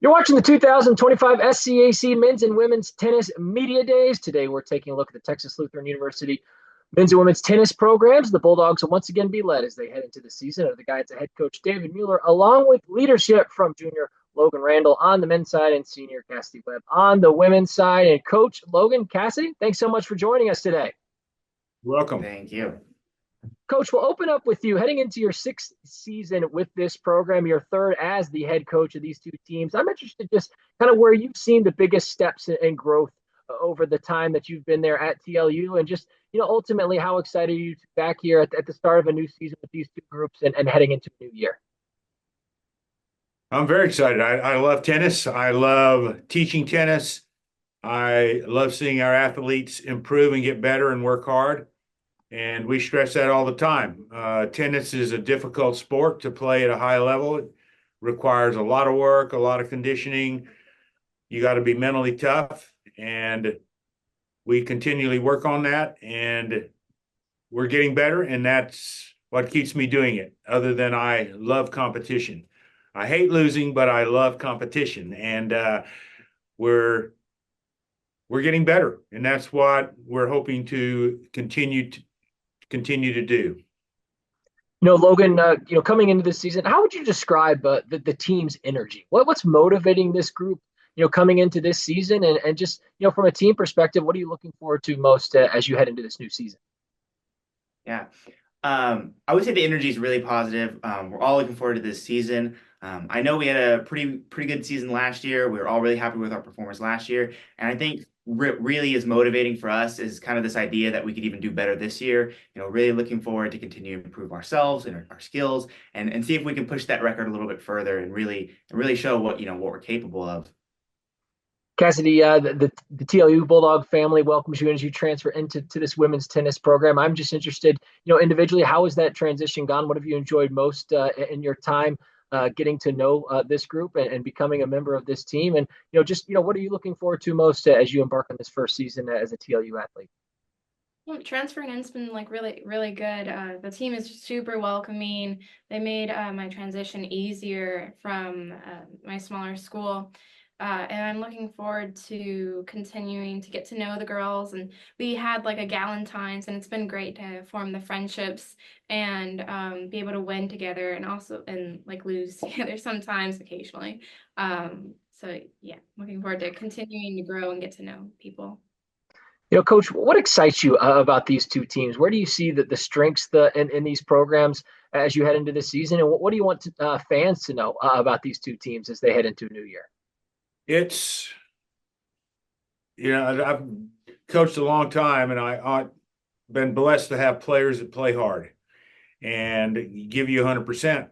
You're watching the 2025 SCAC Men's and Women's Tennis Media Days. Today, we're taking a look at the Texas Lutheran University men's and women's tennis programs. The Bulldogs will once again be led as they head into the season under the guidance of head coach David Mueller, along with leadership from junior Logan Randall on the men's side and senior Kassidee Webb on the women's side. And Coach Logan, Kassidee, thanks so much for joining us today. Welcome. Thank you. Coach, we'll open up with you heading into your sixth season with this program, your third as the head coach of these two teams. I'm interested just kind of where you've seen the biggest steps in growth over the time that you've been there at TLU, and just, ultimately how excited are you to be back here at the start of a new season with these two groups and heading into a new year? I'm very excited. I love tennis. I love teaching tennis. I love seeing our athletes improve and get better and work hard. And we stress that all the time. Tennis is a difficult sport to play at a high level. It requires a lot of work, a lot of conditioning. You got to be mentally tough. And we continually work on that. And we're getting better. And that's what keeps me doing it, other than I love competition. I hate losing, but I love competition. And we're getting better. And that's what we're hoping to continue to do. Logan, coming into this season, how would you describe the team's energy? What's motivating this group, coming into this season? And just, from a team perspective, what are you looking forward to most as you head into this new season? Yeah. I would say the energy is really positive. We're all looking forward to this season. I know we had a pretty good season last year. We were all really happy with our performance last year. And I think really is motivating for us is kind of this idea that we could even do better this year. Really looking forward to continue to improve ourselves and our skills and see if we can push that record a little bit further and really show what we're capable of. Kassidee, the TLU Bulldog family welcomes you as you transfer into this women's tennis program. I'm just interested, individually, how has that transition gone? What have you enjoyed most in your time getting to know this group and becoming a member of this team? And, what are you looking forward to most as you embark on this first season as a TLU athlete? Well, transferring in's been really, really good. The team is super welcoming. They made my transition easier from my smaller school. And I'm looking forward to continuing to get to know the girls. And we had like a Galentine's, and it's been great to form the friendships and be able to win together and also like lose together sometimes, occasionally. So yeah, looking forward to continuing to grow and get to know people. Coach, what excites you about these two teams? Where do you see the strengths in these programs as you head into this season? And what do you want fans to know about these two teams as they head into a new year? It's, I've coached a long time, and I've been blessed to have players that play hard and give you 100%.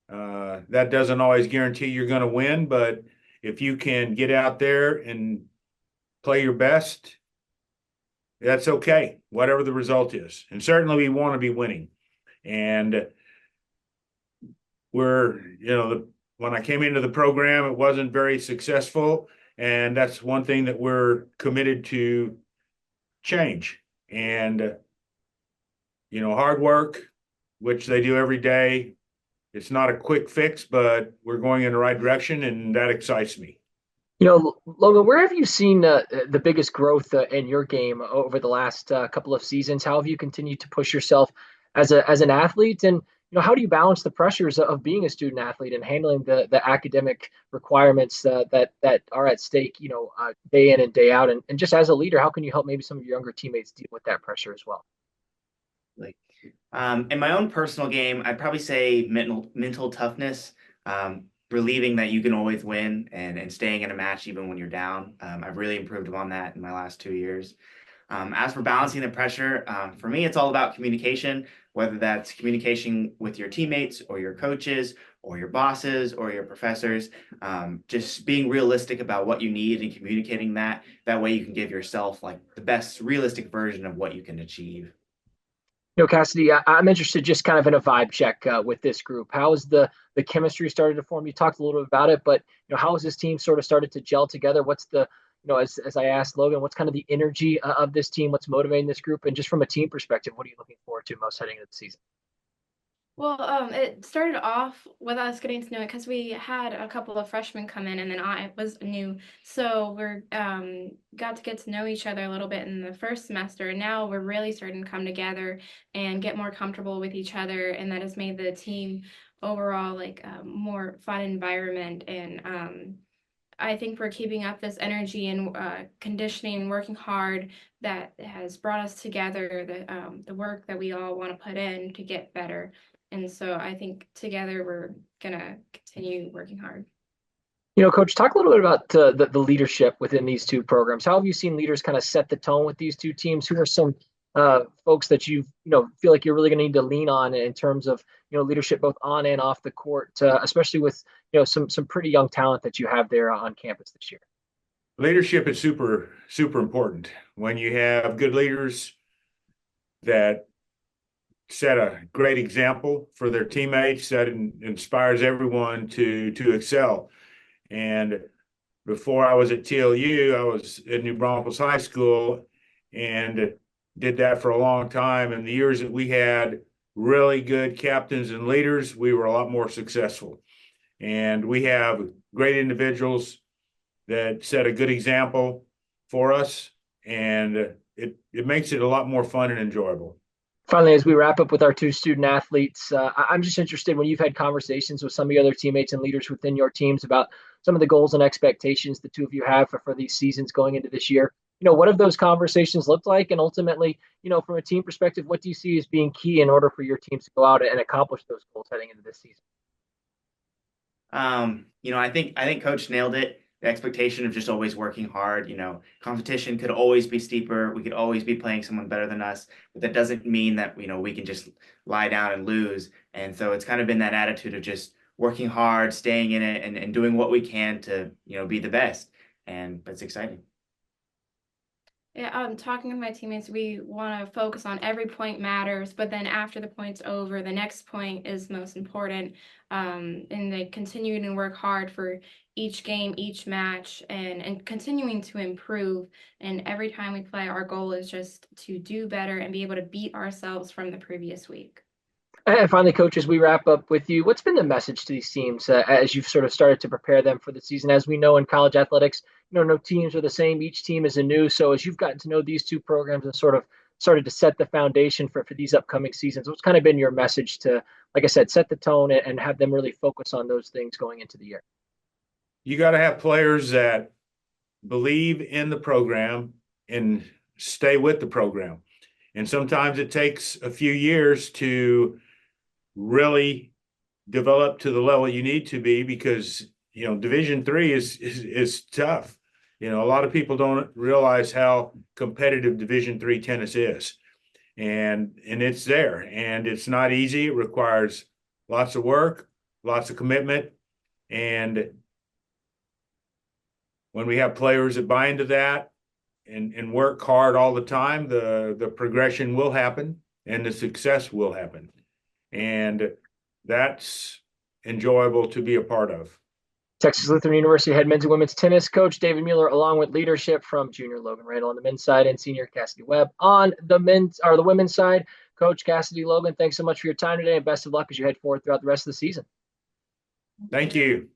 That doesn't always guarantee you're going to win, but if you can get out there and play your best, that's okay, whatever the result is. And certainly we want to be winning. And when I came into the program, it wasn't very successful. And that's one thing that we're committed to change. And, hard work, which they do every day. It's not a quick fix, but we're going in the right direction, and that excites me. Logan, where have you seen the biggest growth in your game over the last couple of seasons? How have you continued to push yourself as an athlete? And how do you balance the pressures of being a student athlete and handling the academic requirements that are at stake, day in and day out? And just as a leader, how can you help maybe some of your younger teammates deal with that pressure as well? In my own personal game, I'd probably say mental toughness, believing that you can always win and staying in a match even when you're down. I've really improved upon that in my last 2 years. As for balancing the pressure, for me, it's all about communication, whether that's communication with your teammates or your coaches or your bosses or your professors, just being realistic about what you need and communicating that. That way you can give yourself like the best realistic version of what you can achieve. Kassidee, I'm interested just kind of in a vibe check with this group. How has the chemistry started to form? You talked a little bit about it, but how has this team sort of started to gel together? What's the as I asked Logan, what's kind of the energy of this team? What's motivating this group? And just from a team perspective, what are you looking forward to most heading into the season? Well, it started off with us getting to know it because we had a couple of freshmen come in, and then I was new, so we're got to get to know each other a little bit in the first semester, and now we're really starting to come together and get more comfortable with each other, and that has made the team overall like a more fun environment. And I think we're keeping up this energy and conditioning, working hard that has brought us together. The work that we all want to put in to get better. And so I think together we're gonna continue working hard. Coach, talk a little bit about the leadership within these two programs. How have you seen leaders kind of set the tone with these two teams? Who are some folks that feel like you're really going to need to lean on in terms of leadership both on and off the court, especially with some pretty young talent that you have there on campus this year? Leadership is super, super important. When you have good leaders that set a great example for their teammates, that inspires everyone to excel. And before I was at TLU, I was at New Braunfels High School and did that for a long time. And the years that we had really good captains and leaders, we were a lot more successful. And we have great individuals that set a good example for us, and it makes it a lot more fun and enjoyable. Finally, as we wrap up with our two student athletes, I'm just interested when you've had conversations with some of your other teammates and leaders within your teams about some of the goals and expectations the two of you have for these seasons going into this year. What have those conversations looked like? And ultimately, from a team perspective, what do you see as being key in order for your teams to go out and accomplish those goals heading into this season? I think Coach nailed it. The expectation of just always working hard. Competition could always be steeper. We could always be playing someone better than us, but that doesn't mean that, we can just lie down and lose. And so it's kind of been that attitude of just working hard, staying in it, and doing what we can to, be the best. And that's exciting. Yeah, talking with my teammates, we want to focus on every point matters, but then after the point's over, the next point is most important. And they continue to work hard for each game, each match, and continuing to improve. And every time we play, our goal is just to do better and be able to beat ourselves from the previous week. And finally, Coach, as we wrap up with you, what's been the message to these teams as you've sort of started to prepare them for the season? As we know in college athletics, no teams are the same. Each team is anew. So as you've gotten to know these two programs and sort of started to set the foundation for these upcoming seasons, what's kind of been your message to, like I said, set the tone and have them really focus on those things going into the year? You got to have players that believe in the program and stay with the program. And sometimes it takes a few years to really develop to the level you need to be, because Division III is tough. A lot of people don't realize how competitive Division III tennis is, and it's there, and it's not easy. It requires lots of work, lots of commitment, and when we have players that buy into that and work hard all the time, the progression will happen and the success will happen. And that's enjoyable to be a part of. Texas Lutheran University head men's and women's tennis coach David Mueller, along with leadership from junior Logan Randall on the men's side and senior Kassidee Webb on the women's side. Coach Kassidee, Logan, thanks so much for your time today, and best of luck as you head forward throughout the rest of the season. Thank you.